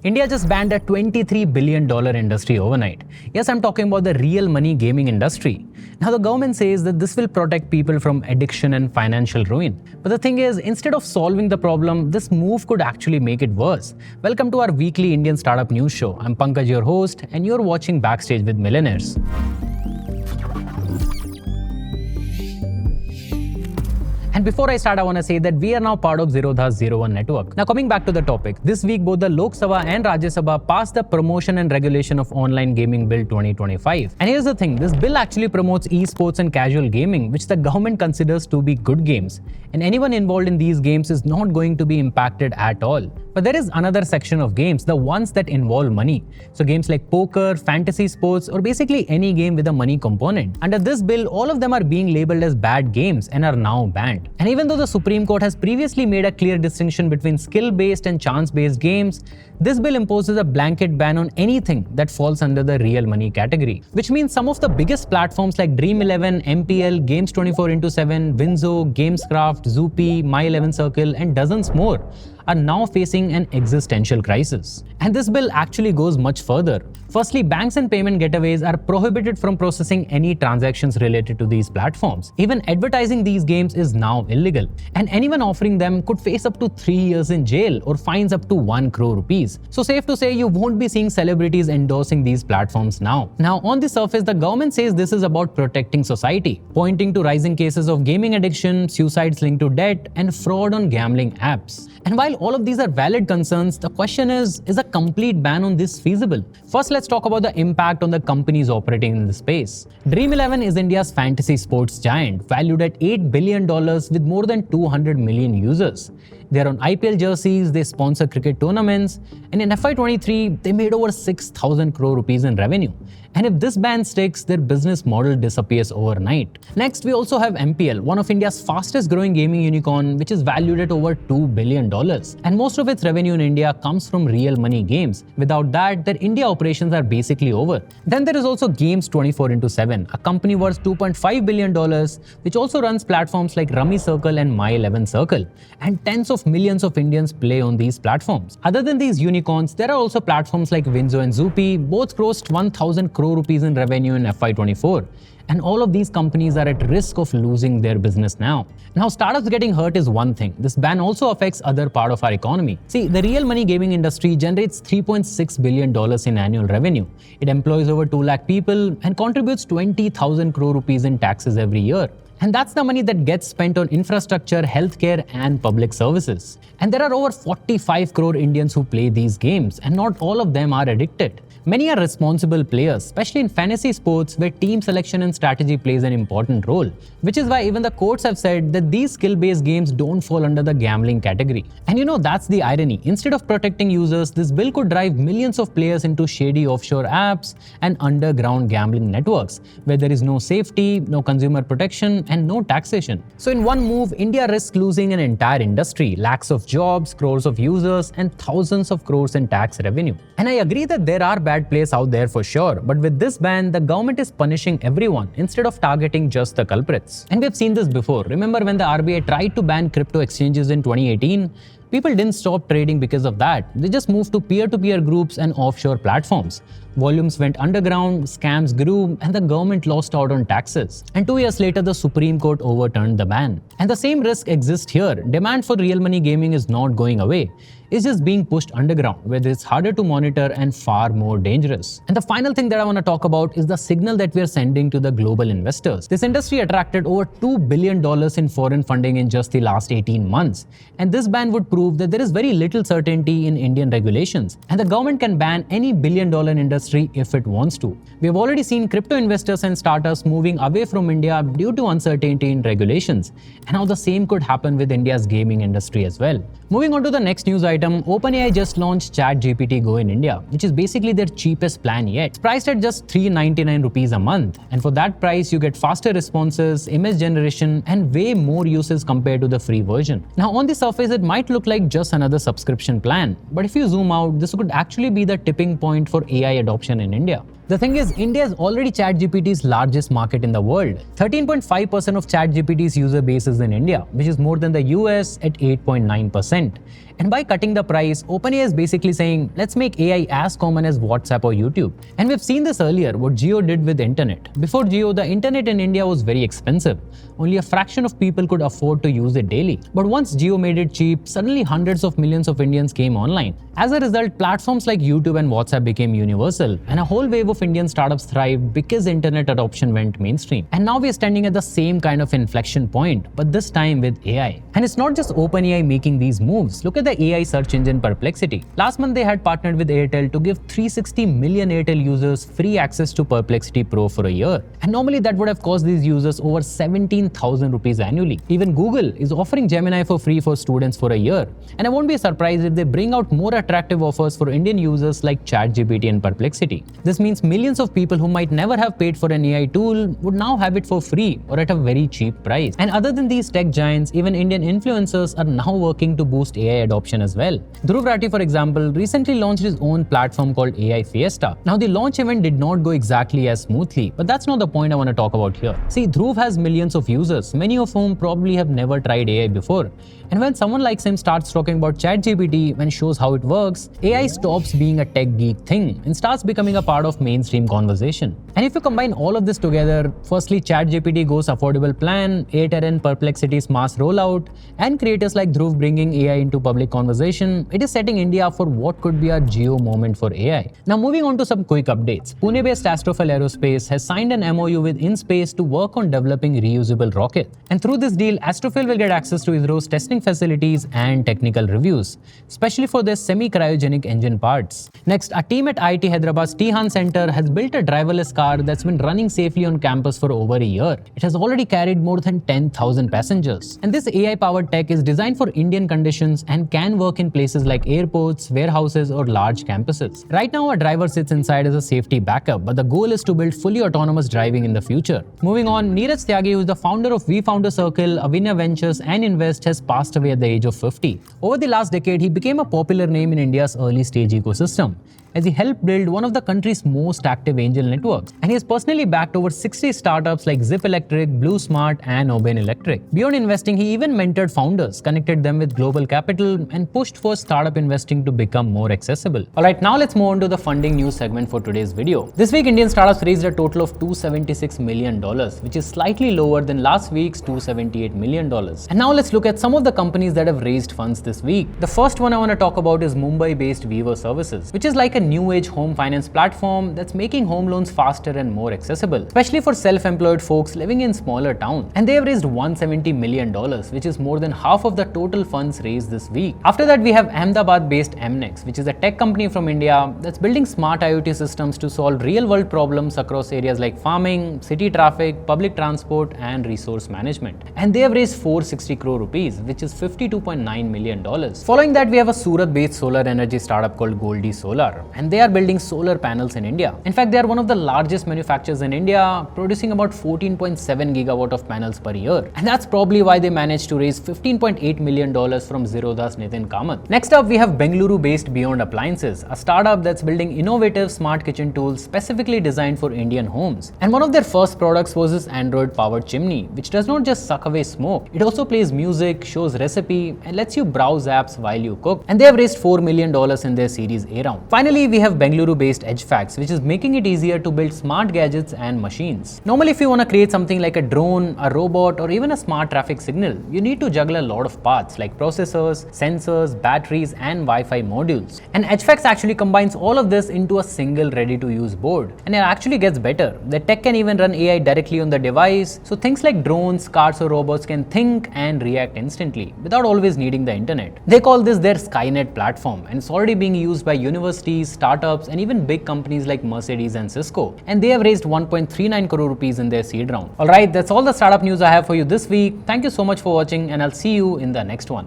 India just banned a $23 billion industry overnight. Yes, I'm talking about the real money gaming industry. Now, the government says that this will protect people from addiction and financial ruin. But the thing is, instead of solving the problem, this move could actually make it worse. Welcome to our weekly Indian startup news show. I'm Pankaj, your host, and you're watching Backstage with Millionaires. And before I start, I want to say that we are now part of Zerodha's 01 network. Now, coming back to the topic, this week both the Lok Sabha and Rajya Sabha passed the Promotion and Regulation of Online Gaming Bill 2025. And here's the thing, this bill actually promotes esports and casual gaming, which the government considers to be good games. And anyone involved in these games is not going to be impacted at all. But there is another section of games, the ones that involve money. So games like poker, fantasy sports, or basically any game with a money component. Under this bill, all of them are being labeled as bad games and are now banned. And even though the Supreme Court has previously made a clear distinction between skill-based and chance-based games, this bill imposes a blanket ban on anything that falls under the real money category. Which means some of the biggest platforms like Dream11, MPL, Games 24x7, WinZO, GamesKraft, Zupee, My11 Circle, and dozens more are now facing an existential crisis. And this bill actually goes much further. Firstly, banks and payment gateways are prohibited from processing any transactions related to these platforms. Even advertising these games is now illegal. And anyone offering them could face up to 3 years in jail or fines up to 1 crore rupees. So safe to say you won't be seeing celebrities endorsing these platforms now. Now, on the surface, the government says this is about protecting society, pointing to rising cases of gaming addiction, suicides linked to debt, and fraud on gambling apps. And while all of these are valid concerns, the question is a complete ban on this feasible? First, let's talk about the impact on the companies operating in this space. Dream11 is India's fantasy sports giant, valued at $8 billion with more than 200 million users. They're on IPL jerseys, they sponsor cricket tournaments, and in FY23, they made over 6,000 crore rupees in revenue. And if this ban sticks, their business model disappears overnight. Next, we also have MPL, one of India's fastest growing gaming unicorn, which is valued at over $2 billion. And most of its revenue in India comes from real money games. Without that, their India operations are basically over. Then there is also Games 24x7, a company worth $2.5 billion, which also runs platforms like Rummy Circle and My11 Circle. And tens of millions of Indians play on these platforms. Other than these unicorns, there are also platforms like WinZO and Zupee, both grossed 1,000 crore rupees in revenue in FY24. And all of these companies are at risk of losing their business now. Now, startups getting hurt is one thing. This ban also affects other part of our economy. See, the real money gaming industry generates $3.6 billion in annual revenue. It employs over 2 lakh people and contributes 20,000 crore rupees in taxes every year. And that's the money that gets spent on infrastructure, healthcare, and public services. And there are over 45 crore Indians who play these games, and not all of them are addicted. Many are responsible players, especially in fantasy sports where team selection and strategy plays an important role, which is why even the courts have said that these skill-based games don't fall under the gambling category. And that's the irony. Instead of protecting users, this bill could drive millions of players into shady offshore apps and underground gambling networks, where there is no safety, no consumer protection, and no taxation. So in one move, India risks losing an entire industry, lakhs of jobs, crores of users, and thousands of crores in tax revenue. And I agree that there are bad players out there for sure, but with this ban, the government is punishing everyone instead of targeting just the culprits. And we've seen this before. Remember when the RBI tried to ban crypto exchanges in 2018? People didn't stop trading because of that. They just moved to peer-to-peer groups and offshore platforms. Volumes went underground, scams grew, and the government lost out on taxes. And 2 years later, the Supreme Court overturned the ban. And the same risk exists here. Demand for real money gaming is not going away. It's just being pushed underground, where it's harder to monitor and far more dangerous. And the final thing that I want to talk about is the signal that we are sending to the global investors. This industry attracted over $2 billion in foreign funding in just the last 18 months. And this ban would prove that there is very little certainty in Indian regulations. And the government can ban any billion-dollar industry if it wants to. We have already seen crypto investors and startups moving away from India due to uncertainty in regulations. And now the same could happen with India's gaming industry as well. Moving on to the next news item, OpenAI just launched ChatGPT GO in India, which is basically their cheapest plan yet. It's priced at just 399 rupees a month. And for that price, you get faster responses, image generation, and way more uses compared to the free version. Now, on the surface, it might look like just another subscription plan. But if you zoom out, this could actually be the tipping point for AI adoption in India. The thing is, India is already ChatGPT's largest market in the world. 13.5% of ChatGPT's user base is in India, which is more than the US at 8.9%. And by cutting the price, OpenAI is basically saying, let's make AI as common as WhatsApp or YouTube. And we've seen this earlier, what Jio did with internet. Before Jio, the internet in India was very expensive. Only a fraction of people could afford to use it daily. But once Jio made it cheap, suddenly hundreds of millions of Indians came online. As a result, platforms like YouTube and WhatsApp became universal, and a whole wave of Indian startups thrived because internet adoption went mainstream. And now we are standing at the same kind of inflection point, but this time with AI. And it's not just OpenAI making these moves. Look at the AI search engine Perplexity. Last month they had partnered with Airtel to give 360 million Airtel users free access to Perplexity Pro for a year. And normally that would have cost these users over 17,000 rupees annually. Even Google is offering Gemini for free for students for a year. And I won't be surprised if they bring out more attractive offers for Indian users like ChatGPT and Perplexity. This means millions of people who might never have paid for an AI tool would now have it for free or at a very cheap price. And other than these tech giants, even Indian influencers are now working to boost AI adoption as well. Dhruv, Rathee, for example, recently launched his own platform called AI Fiesta. Now the launch event did not go exactly as smoothly, but that's not the point I want to talk about here. See, Dhruv has millions of users, many of whom probably have never tried AI before. And when someone like him starts talking about ChatGPT and shows how it works, AI stops being a tech geek thing and starts becoming a part of mainstream conversation. And if you combine all of this together, firstly ChatGPT Go's affordable plan, Airtel and Perplexity's mass rollout, and creators like Dhruv bringing AI into public conversation, it is setting India for what could be a Geo moment for AI. Now moving on to some quick updates. Pune-based Astrophel Aerospace has signed an MOU with InSpace to work on developing reusable rockets. And through this deal, Astrophel will get access to ISRO's testing facilities and technical reviews, especially for their semi-cryogenic engine parts. Next, a team at IIT Hyderabad's Tihan Center has built a driverless car that's been running safely on campus for over a year. It has already carried more than 10,000 passengers. And this AI-powered tech is designed for Indian conditions and can work in places like airports, warehouses, or large campuses. Right now, a driver sits inside as a safety backup, but the goal is to build fully autonomous driving in the future. Moving on, Neeraj Tyagi, who is the founder of V Founder Circle, Avinya Ventures, and Invest, has passed away at the age of 50. Over the last decade, he became a popular name in India's early stage ecosystem, as he helped build one of the country's most active angel networks. And he has personally backed over 60 startups like Zip Electric, Blue Smart, and Oben Electric. Beyond investing, he even mentored founders, connected them with global capital, and pushed for startup investing to become more accessible. Alright, now let's move on to the funding news segment for today's video. This week, Indian startups raised a total of $276 million, which is slightly lower than last week's $278 million. And now let's look at some of the companies that have raised funds this week. The first one I want to talk about is Mumbai-based WinZO Services, which is like a new age home finance platform that's making home loans faster and more accessible, especially for self-employed folks living in smaller towns. And they have raised $170 million, which is more than half of the total funds raised this week. After that, we have Ahmedabad-based MNex, which is a tech company from India that's building smart IoT systems to solve real-world problems across areas like farming, city traffic, public transport, and resource management. And they have raised 460 crore rupees, which is $52.9 million. Following that, we have a Surat-based solar energy startup called Goldie Solar, and they are building solar panels in India. In fact, they are one of the largest manufacturers in India, producing about 14.7 gigawatt of panels per year. And that's probably why they managed to raise $15.8 million from Zerodha's Nitin Kamath. Next up, we have Bengaluru-based Beyond Appliances, a startup that's building innovative smart kitchen tools specifically designed for Indian homes. And one of their first products was this Android-powered chimney, which does not just suck away smoke. It also plays music, shows recipe, and lets you browse apps while you cook. And they have raised $4 million in their Series A round. Finally, we have Bengaluru-based EdgeFacts, which is making it easier to build smart gadgets and machines. Normally, if you want to create something like a drone, a robot, or even a smart traffic signal, you need to juggle a lot of parts like processors, sensors, batteries, and Wi-Fi modules. And EdgeFacts actually combines all of this into a single ready-to-use board. And it actually gets better. The tech can even run AI directly on the device, so things like drones, cars, or robots can think and react instantly without always needing the internet. They call this their Skynet platform, and it's already being used by universities, startups, and even big companies like Mercedes and Cisco. And they have raised 1.39 crore rupees in their seed round. Alright, that's all the startup news I have for you this week. Thank you so much for watching, and I'll see you in the next one.